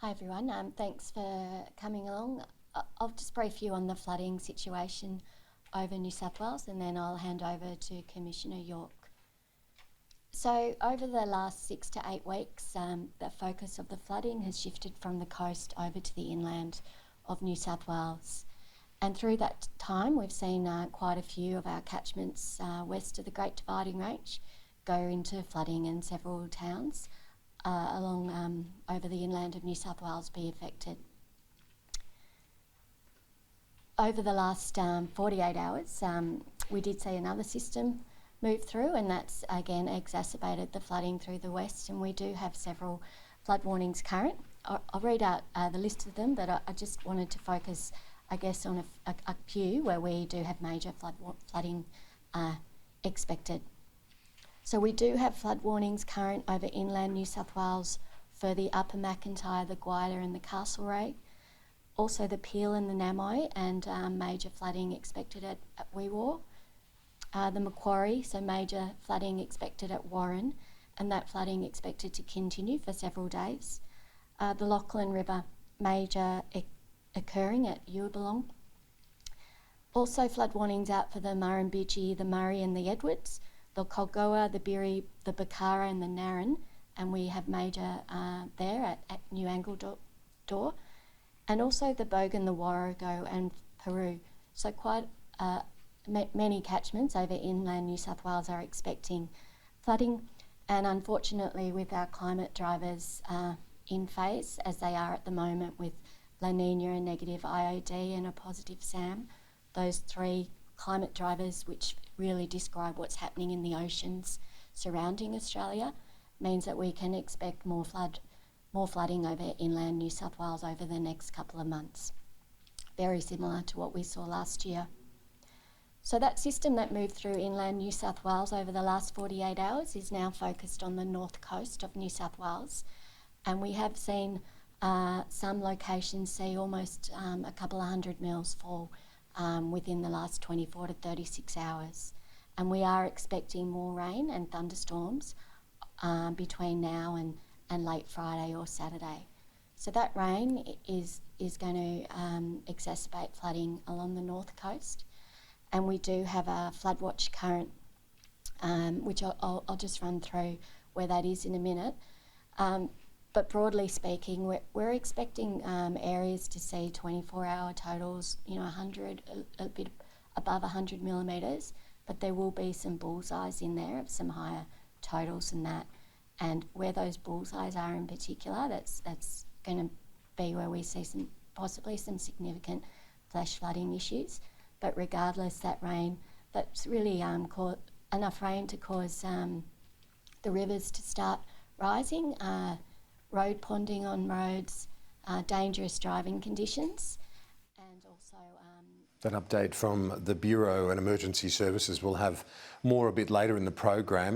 Hi everyone, thanks for coming along. I'll just brief you on the flooding situation over New South Wales and then I'll hand over to Commissioner York. So over the last 6 to 8 weeks, the focus of the flooding has shifted from the coast over to the inland of New South Wales. And through that time we've seen quite a few of our catchments west of the Great Dividing Range go into flooding, and several towns along over the inland of New South Wales be affected. Over the last 48 hours, we did see another system move through, and that's again exacerbated the flooding through the west, and we do have several flood warnings current. I'll read out the list of them, but I just wanted to focus, I guess, on a few where we do have major flooding expected. So we do have flood warnings current over inland New South Wales for the Upper McIntyre, the Gwydir and the Castlereagh. Also the Peel and the Namoi, and major flooding expected at Wee Waa. The Macquarie, so major flooding expected at Warren, and that flooding expected to continue for several days. The Lachlan River, major occurring at Uabalong. Also flood warnings out for the Murrumbidgee, the Murray and the Edwards, the Colgoa, the Birri, the Bakara and the Narran, and we have major there at New Angledore, and also the Bogan, the Warrego and Peru. So quite many catchments over inland New South Wales are expecting flooding, and unfortunately with our climate drivers in phase, as they are at the moment with La Nina, a negative IOD and a positive SAM, those three climate drivers which really describe what's happening in the oceans surrounding Australia, means that we can expect more flooding over inland New South Wales over the next couple of months. Very similar to what we saw last year. So that system that moved through inland New South Wales over the last 48 hours is now focused on the north coast of New South Wales, and we have seen some locations see almost a couple of 100 mils fall within the last 24 to 36 hours. And we are expecting more rain and thunderstorms between now and late Friday or Saturday. So that rain is going to exacerbate flooding along the north coast. And we do have a flood watch current, which I'll just run through where that is in a minute. But broadly speaking, we're expecting areas to see 24-hour totals, 100, a bit above 100 millimetres, but there will be some bullseyes in there of some higher totals than that. And where those bullseyes are in particular, that's going to be where we see possibly some significant flash flooding issues. But regardless, that rain, that's really enough rain to cause the rivers to start rising, road ponding on roads, dangerous driving conditions, and also... That update from the Bureau and Emergency Services we'll have more a bit later in the program.